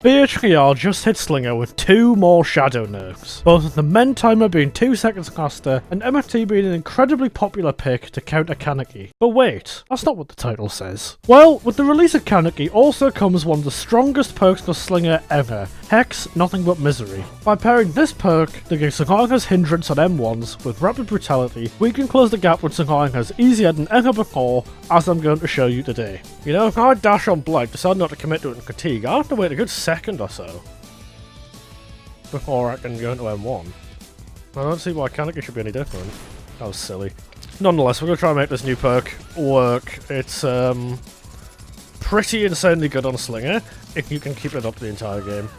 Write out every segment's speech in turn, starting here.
BHVR just hit Slinger with 2 more shadow nerfs, both with the men timer being 2 seconds faster and MFT being an incredibly popular pick to counter Kaneki. But wait, that's not what the title says. Well, with the release of Kaneki also comes one of the strongest perks for Slinger ever, Hex Nothing But Misery. By pairing this perk that gives Slinger's hindrance on M1s with Rapid Brutality, we can close the gap with Slinger's easier than ever before, as I'm going to show you today. You know, if I dash on Blight, decide not to commit to it in Fatigue, I have to wait a good second or so before I can go into M1. I don't see why Kaneki should be any different. That was silly. Nonetheless, we're going to try and make this new perk work. It's pretty insanely good on Slinger, if you can keep it up the entire game.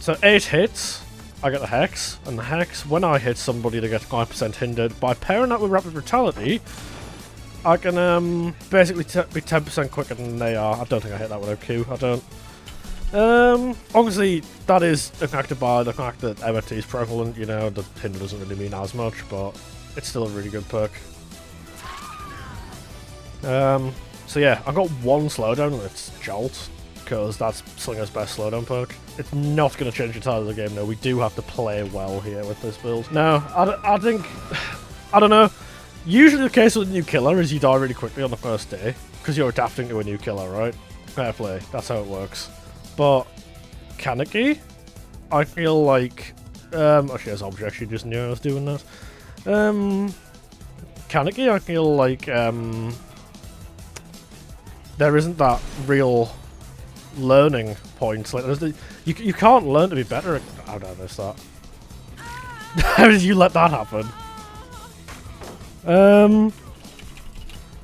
So 8 hits, I get the Hex, and the Hex, when I hit somebody, they get 5% hindered. By pairing that with Rapid Brutality, I can basically be 10% quicker than they are. I don't think I hit that with a Q, I don't. Obviously, that is affected by the fact that MFT is prevalent, you know, the hinder doesn't really mean as much, but it's still a really good perk. So yeah, I've got 1 slowdown, and it's Jolt, because that's Slinger's best slowdown perk. It's not going to change the tide of the game, though. We do have to play well here with this build. No, I think, I don't know. Usually the case with a new killer is you die really quickly on the first day, because you're adapting to a new killer, right? Fair play, that's how it works. But Kaneki, I feel like, actually as object, she just knew I was doing that. Kaneki, I feel like, there isn't that real learning point. Like, you can't learn to be better at, how did I miss that? How did you let that happen?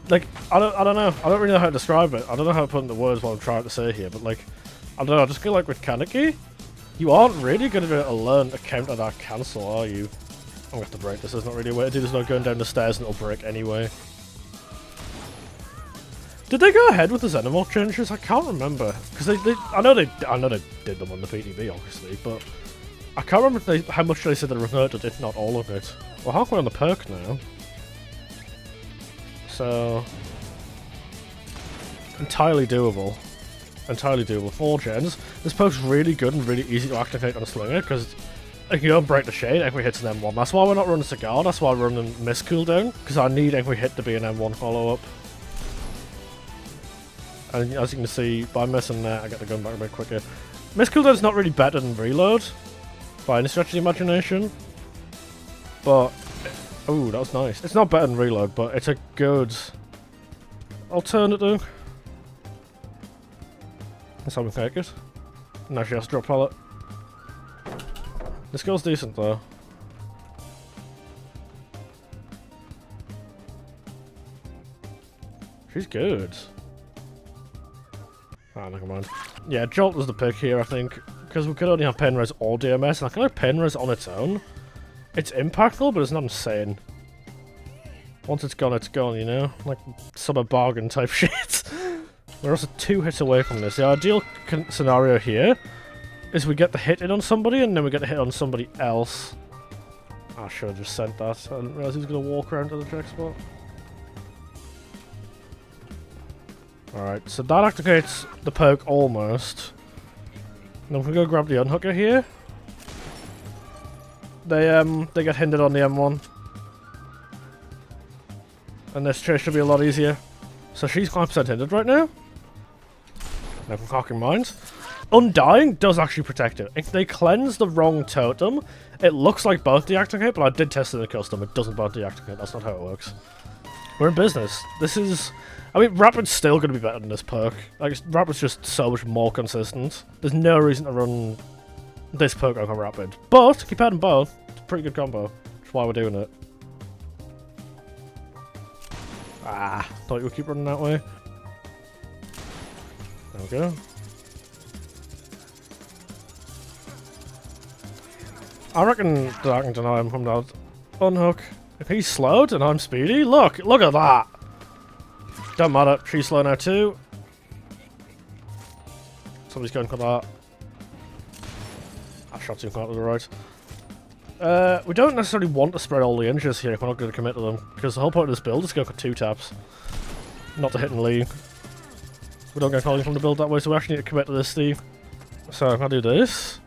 Like, I don't know. I don't really know how to describe it. I don't know how to put into words what I'm trying to say here, but like, I don't know, I just feel like with Kaneki, you aren't really going to be able to learn to counter that cancel, are you? I'm going to have to break this, there's not really a way to do this without going down the stairs and it'll break anyway. Did they go ahead with the Xenomorph changes? I can't remember. Because I know they did them on the PTB, obviously, but I can't remember how much they said they reverted, if not all of it. We're halfway on the perk now. So, entirely doable. Entirely doable. 4 gens. This perk's really good and really easy to activate on a Slinger, because if you don't break the shade, every hit's an M1. That's why we're not running Cigar, that's why we're running Miss Cooldown, because I need every hit to be an M1 follow-up. And as you can see, by missing that, I get the gun back a bit quicker. Miss Cooldown's not really better than Reload, by any stretch of the imagination. But, oh, that was nice. It's not better than Reload, but it's a good alternative. That's how we take it. Now she has to drop pallet. This girl's decent though. She's good. Ah, never mind. Yeah, Jolt was the pick here, I think, because we could only have Penres or DMS, and I feel like Penres on its own, it's impactful, but it's not insane. Once it's gone, you know? Like, summer bargain type shit. We're also 2 hits away from this. The ideal scenario here is we get the hit in on somebody, and then we get the hit on somebody else. I should have just sent that. I didn't realise he was going to walk around to the check spot. Alright, so that activates the perk almost. Now if we go grab the unhooker here, they get hindered on the M1. And this chase should be a lot easier. So she's 5% hindered right now. No cocking minds. Undying does actually protect it. If they cleanse the wrong totem, it looks like both deactivate, but I did test it in a custom, it doesn't both deactivate, that's not how it works. We're in business. This is... I mean, Rapid's still going to be better than this perk. Like, Rapid's just so much more consistent. There's no reason to run this perk over Rapid. But, keep adding both. It's a pretty good combo. That's why we're doing it. Ah, thought you would keep running that way. There we go. I reckon that I can deny him from that unhook. If he's slowed and I'm speedy, look at that! Don't matter, she's slow now too. Somebody's going for that. I shot too far to the right. We don't necessarily want to spread all the inches here if we're not going to commit to them, because the whole point of this build is to go for 2 taps. Not to hit and leave. We don't get calling from the build that way, so we actually need to commit to this, Steve. So if I do this,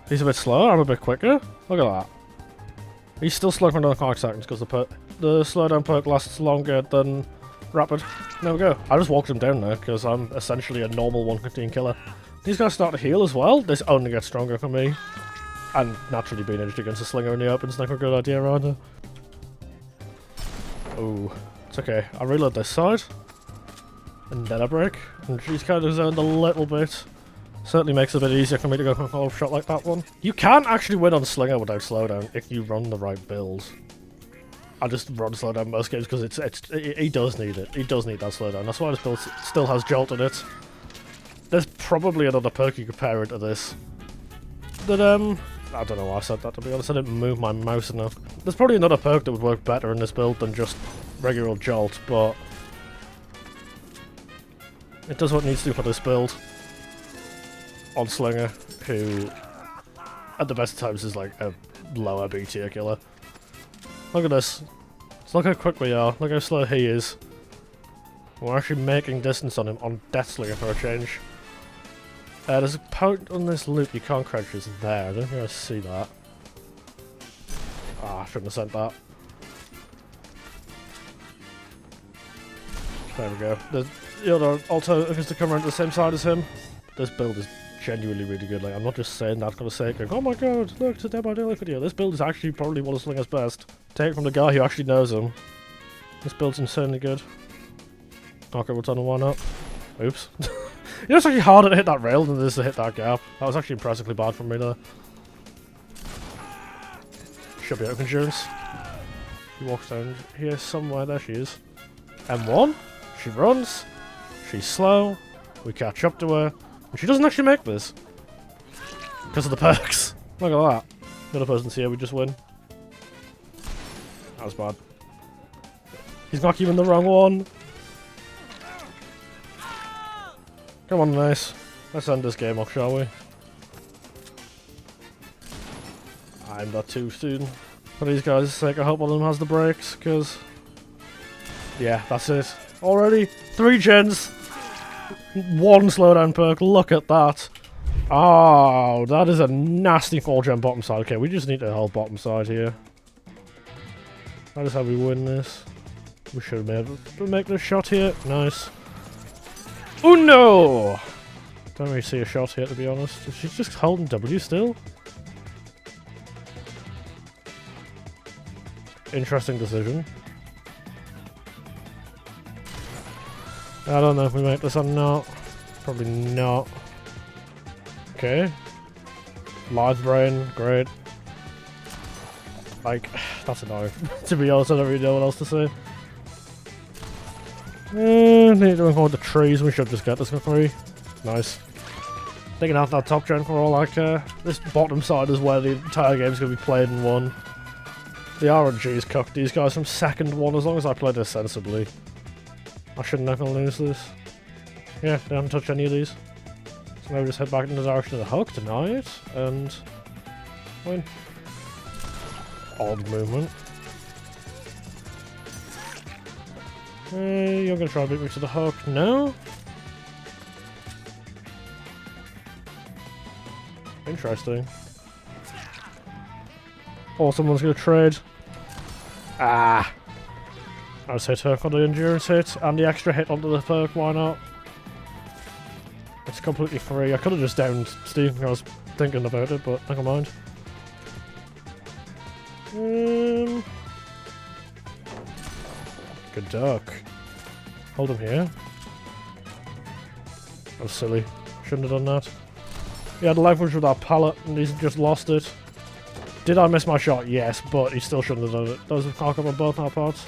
he's a bit slower, I'm a bit quicker. Look at that. He's still slow for another 5 seconds because the slowdown perk lasts longer than rapid. There we go. I just walked him down there because I'm essentially a normal 115 killer. These guys start to heal as well. This only gets stronger for me. And naturally being edged against a Slinger in the open is never a good idea either. Oh, it's okay. I reload this side. And then I break. And she's kind of zoned a little bit. Certainly makes it a bit easier for me to go for a follow-up shot like that one. You can actually win on Slinger without slowdown if you run the right build. I just run slowdown most games because he does need it. He does need that slowdown. That's why this build still has jolt in it. There's probably another perk you could pair into this. That I don't know why I said that, to be honest. I didn't move my mouse enough. There's probably another perk that would work better in this build than just regular jolt, but it does what it needs to for this build. On Slinger, who at the best of times is like a lower B tier killer. Look at this. Look how quick we are. Look how slow he is. We're actually making distance on him on Deathslinger for a change. There's a point on this loop you can't crouch is there. I don't think I see that. Ah, I shouldn't have sent that. There we go. The other alternative is to come around to the same side as him. This build is genuinely really good. Like, I'm not just saying that for the sake of, oh my god, look, it's a Dead by Daylight video. This build is actually probably one of Slinger's best. Take it from the guy who actually knows him. This build's insanely good. Okay, we'll turn on, why not? Oops. You know, it's actually harder to hit that rail than it is to hit that gap. That was actually impressively bad from me there. Should be out of endurance. She walks down here somewhere. There she is. M1. She runs. She's slow. We catch up to her. And she doesn't actually make this. Because of the perks. Look at that. The other person's here, we just win. That was bad. He's not even the wrong one. Come on, nice. Let's end this game off, shall we? I'm not too soon. For these guys' sake, I hope one of them has the brakes, because... yeah, that's it. Already 3 gens. 1 slowdown perk, look at that. Oh, that is a nasty 4-gen bottom side. Okay, we just need to hold bottom side here. That is how we win this. We should be able to make this shot here. Nice. Oh no! Don't really see a shot here, to be honest. She's just holding W still. Interesting decision. I don't know if we make this or not. Probably not. Okay. Live brain, great. Like, that's annoying. To be honest, I don't really know what else to say. Need to avoid the trees. We should just get this for free. Nice. Taking out that top gen for all I care. This bottom side is where the entire game's going to be played and won. The RNG's cooked these guys from second one as long as I play this sensibly. I shouldn't have to lose this. Yeah, they haven't touched any of these. So now we just head back in the direction of the hook, deny it, and win. Odd movement. You're gonna try to beat me to the hook? No? Interesting. Or someone's gonna trade. Ah! I just hit her for the endurance hit and the extra hit onto the perk, why not? It's completely free. I could have just downed Steve when I was thinking about it, but never mind. Good duck. Hold him here. That was silly. Shouldn't have done that. He had leverage with that pallet and he's just lost it. Did I miss my shot? Yes, but he still shouldn't have done it. That was a cock up on both our parts.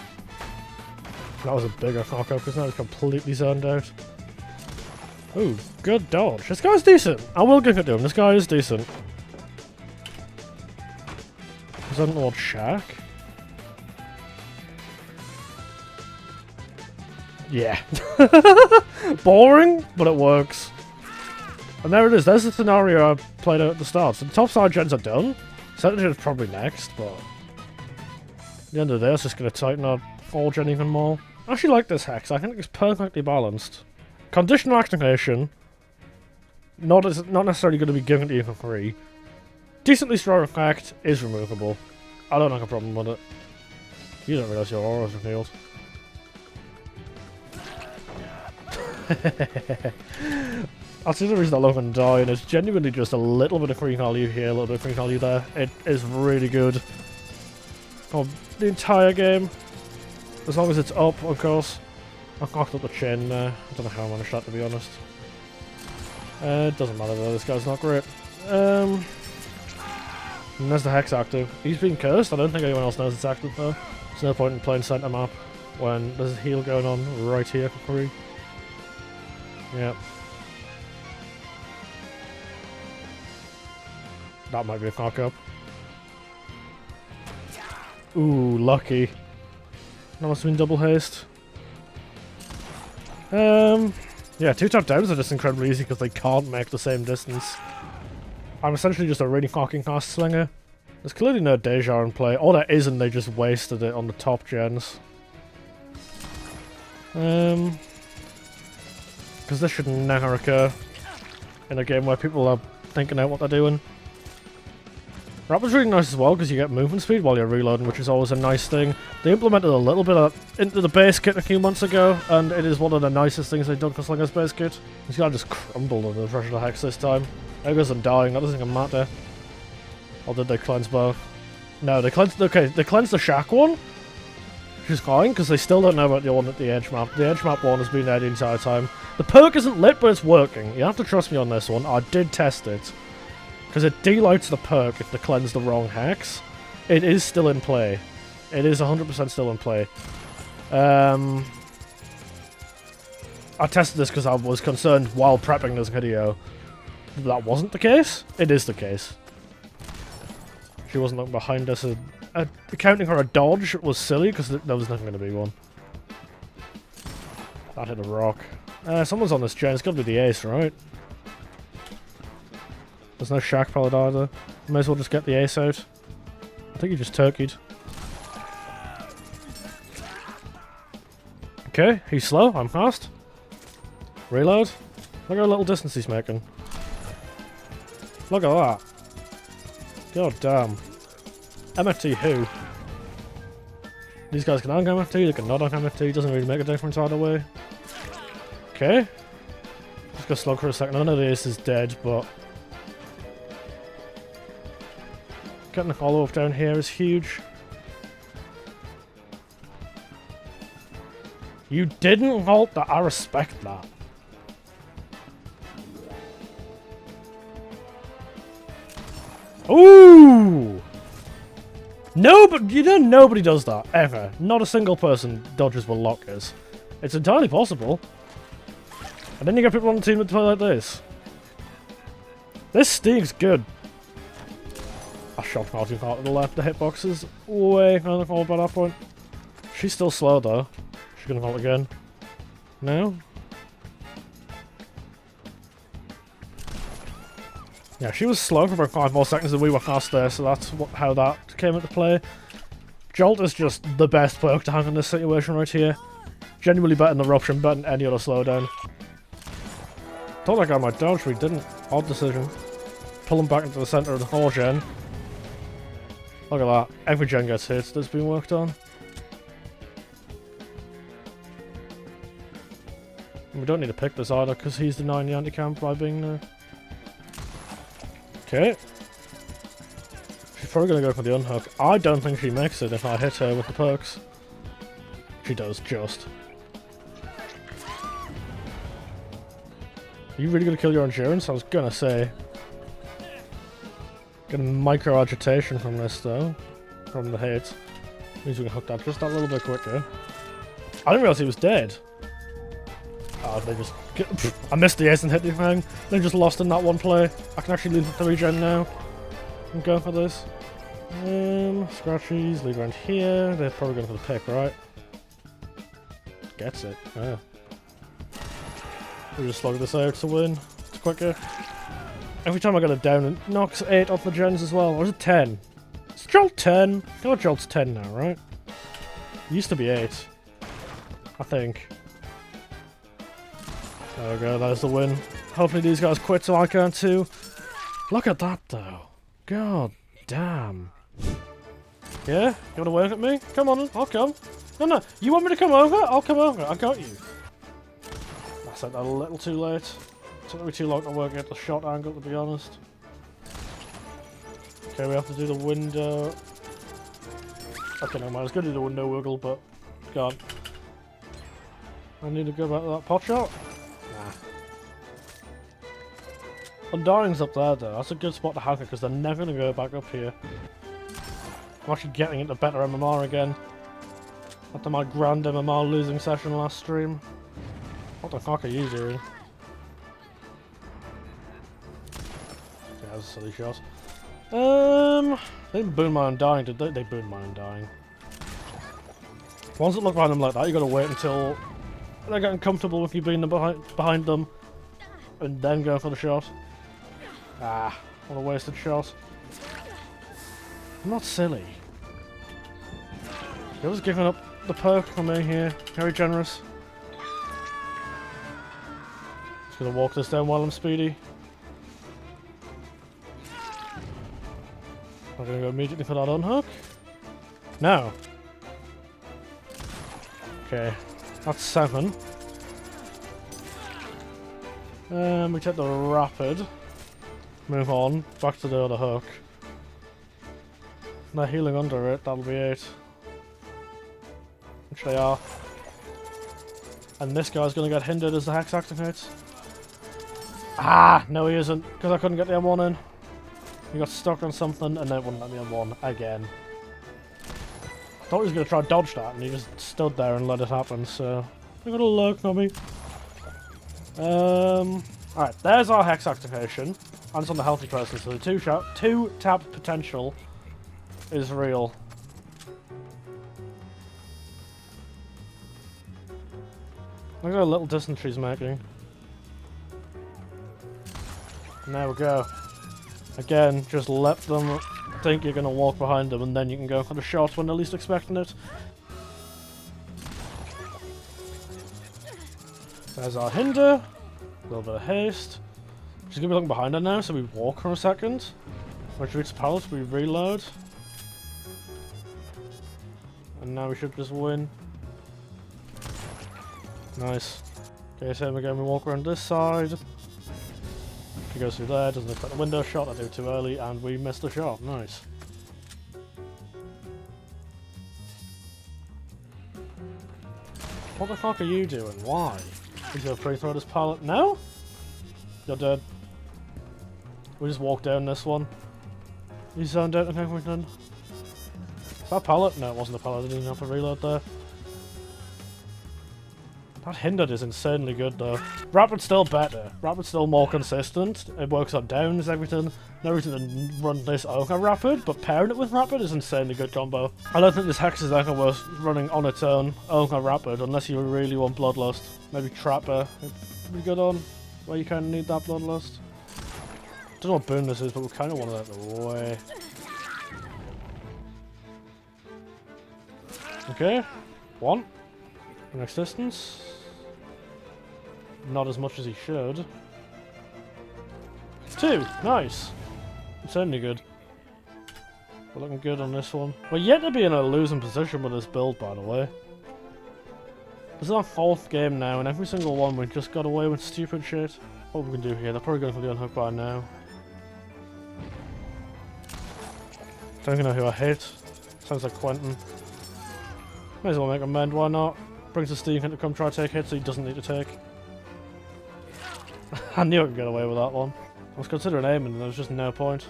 That was a bigger cock up because now he's completely zoned out. Ooh, good dodge. This guy's decent. I will give it to him. This guy is decent. Is that an old shack? Yeah. Boring, but it works. And there it is. There's the scenario I played out at the start. So the top side gens are done. Center is probably next, but at the end of the day, it's just going to tighten our all gen even more. I actually like this hex. I think it's perfectly balanced. Conditional activation not necessarily going to be given to you for free. Decently strong effect is removable. I don't have a problem with it. You don't realise your aura's revealed. I'll see the reason that Logan died, and it's genuinely just a little bit of free value here, a little bit of free value there. It is really good. Oh, the entire game. As long as it's up, of course. I've knocked up the chain there. I don't know how I managed that, to be honest. It doesn't matter though, this guy's not great. And there's the Hex active. He's been cursed. I don't think anyone else knows it's active though. There's no point in playing center map when there's a heal going on right here for free. Yep. That might be a cock up. Ooh, lucky. That must have been double haste. Yeah, 2 top downs are just incredibly easy because they can't make the same distance. I'm essentially just a really fucking fast slinger. There's clearly no Deja in play. Or there isn't, they just wasted it on the top gens. Because this should never occur in a game where people are thinking out what they're doing. Rapid's really nice as well because you get movement speed while you're reloading, which is always a nice thing. They implemented a little bit of into the base kit a few months ago, and it is one of the nicest things they've done for Slinger's base kit. This guy just crumbled under the pressure of the Hex this time. There goes Undying, that doesn't even matter. Or did they cleanse both? No, they cleansed. Okay, they cleansed the Shack one, which is fine because they still don't know about the one at the Edge map. The Edge map one has been there the entire time. The perk isn't lit, but it's working. You have to trust me on this one. I did test it. Because it delights the perk if they cleanse the wrong Hex. It is still in play. It is 100% still in play. I tested this because I was concerned while prepping this video that wasn't the case. It is the case. She wasn't looking behind us. Accounting her a dodge was silly because there was nothing going to be one. That hit a rock. Someone's on this gen. It's got to be the ace, right? There's no Shack pallet either. May as well just get the ace out. I think he just turkeyed. Okay, he's slow. I'm fast. Reload. Look at how little distance he's making. Look at that. God damn. MFT who? These guys can hang MFT, they can not hang MFT. Doesn't really make a difference either way. Okay. Just go slug for a second. I know the ace is dead, but getting the follow-up down here is huge. You didn't halt that. I respect that. Ooh! No, but you know nobody does that, ever. Not a single person dodges with lockers. It's entirely possible. And then you get people on the team that play like this. This stinks good. I shot far too far to the left. The hitbox is way further forward by that point. She's still slow though. She's gonna hold again. No? Yeah, she was slow for about 5 more seconds and we were fast there, so that's how that came into play. Jolt is just the best perk to hang in this situation right here. Genuinely better than Eruption, better than any other slowdown. Thought that guy might dodge, but he didn't. Odd decision. Pull him back into the center of the whole gen. Look at that. Every gen gets hit that's been worked on. And we don't need to pick this either, because he's denying the anti-camp by being there. Okay. She's probably going to go for the unhook. I don't think she makes it if I hit her with the perks. She does, just. Are you really going to kill your endurance? I was going to say. Getting micro-agitation from this, though. From the hit. Means we can hook that just that little bit quicker. I didn't realize he was dead. Oh, they just... I missed the ace and hit the thing. They just lost in that one play. I can actually leave the 3 gen now. And go for this. Scratchies, lead around here. They're probably going for the pick, right? Gets it. Yeah. We'll just slog this out to win. It's quicker. Every time I get it down, it knocks 8 off the gens as well. Or is it 10? It's Jolt 10. God, Jolt's 10 now, right? It used to be 8. I think. There we go, there's the win. Hopefully these guys quit so I can too. Look at that though. God damn. Yeah? You wanna work at me? Come on, I'll come. No, you want me to come over? I'll come over. I got you. I said that a little too late. It took me too long to work out the shot angle, to be honest. Okay, we have to do the window. Okay, never mind. I was going to do the window wiggle, but God. I need to go back to that pot shot. Nah. Undying's up there, though. That's a good spot to hang it, because they're never going to go back up here. I'm actually getting into better MMR again. After my grand MMR losing session last stream. What the fuck are you doing? Yeah, that was a silly shot. They didn't boon my Undying, did they? They booned my Undying. Ones that look behind them like that, you gotta wait until they're getting comfortable with you being behind them, and then go for the shot. Ah, what a wasted shot. I'm not silly. He was giving up the perk for me here. Very generous. Just gonna walk this down while I'm speedy. I'm gonna go immediately for that unhook. No. Okay, that's 7. We take the rapid. Move on, back to the other hook. They're healing under it, that'll be 8. Which they are. And this guy's gonna get hindered as the hex activates. Ah! No he isn't, because I couldn't get the M1 in. He got stuck on something and then it wouldn't let me M1 again. I thought he was going to try and dodge that and he just stood there and let it happen, so... I got a look, Nobby. Alright, there's our hex activation. And it's on the healthy person, so the 2 tap potential is real. Look at the little distance she's making. And there we go. Again, just let them think you're going to walk behind them and then you can go for the shot when they're least expecting it. There's our hinder. A little bit of haste. She's going to be looking behind her now, so we walk for a second. When she reaches the pallet, we reload. And now we should just win. Nice. Okay, same again, we walk around this side. She goes through there, doesn't expect the window shot, I do it too early, and we missed the shot. Nice. What the fuck are you doing? Why? He's gonna pre-throw this pallet. No? You're dead. We just walked down this one. You zoned out and everything. Is that a pallet? No, it wasn't a pallet, I didn't even have to reload there. That hindered is insanely good though. Rapid's still better. Rapid's still more consistent. It works on downs, everything. No reason to run this over Rapid, but pairing it with Rapid is insanely good combo. I don't think this Hex is ever worth running on its own over Rapid unless you really want Bloodlust. Maybe Trapper would be good on, where you kind of need that Bloodlust. Don't know what boon this is, but we kind of want it out of the way. Okay, 1. Next distance. Not as much as he should. 2! Nice! Certainly good. We're looking good on this one. We're yet to be in a losing position with this build, by the way. This is our 4th game now, and every single one we just got away with stupid shit. What we can do here? They're probably going for the unhook by now. Don't even know who I hit. Sounds like Quentin. May as well make a mend, why not? Brings the Steve in to come try to take hits so he doesn't need to take. I knew I could get away with that one. I was considering aiming and there was just no point.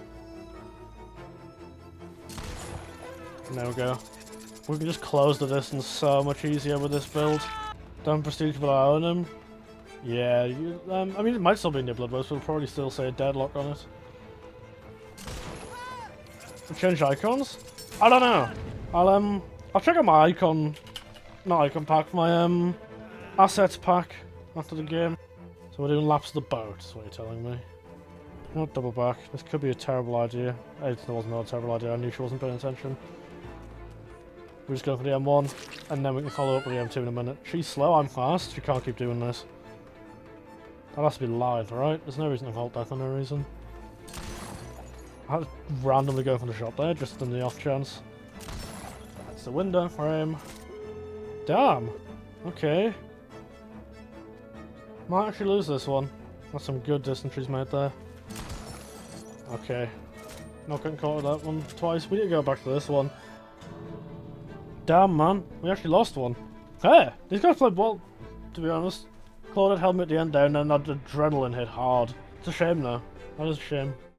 And there we go. We can just close the distance so much easier with this build. Don't prestige but I own him. Yeah, I mean it might still be in your blood but we'll probably still say a deadlock on it. Change icons? I don't know. I'll check out my icon. Not icon pack, my assets pack after the game. So we're doing laps of the boat, is what you're telling me. Not double back. This could be a terrible idea. It wasn't a terrible idea, I knew she wasn't paying attention. We're just going for the M1, and then we can follow up with the M2 in a minute. She's slow, I'm fast. She can't keep doing this. That has to be live, right? There's no reason to hold that for no reason. I had to randomly go from the shop there, just in the off chance. That's the window frame. Damn! Okay. Might actually lose this one. That's some good dysentery's made there. Okay. Not getting caught with that one twice. We need to go back to this one. Damn, man. We actually lost one. Hey! These guys played well, to be honest. Claudette held me at the end down and that adrenaline hit hard. It's a shame though. That is a shame.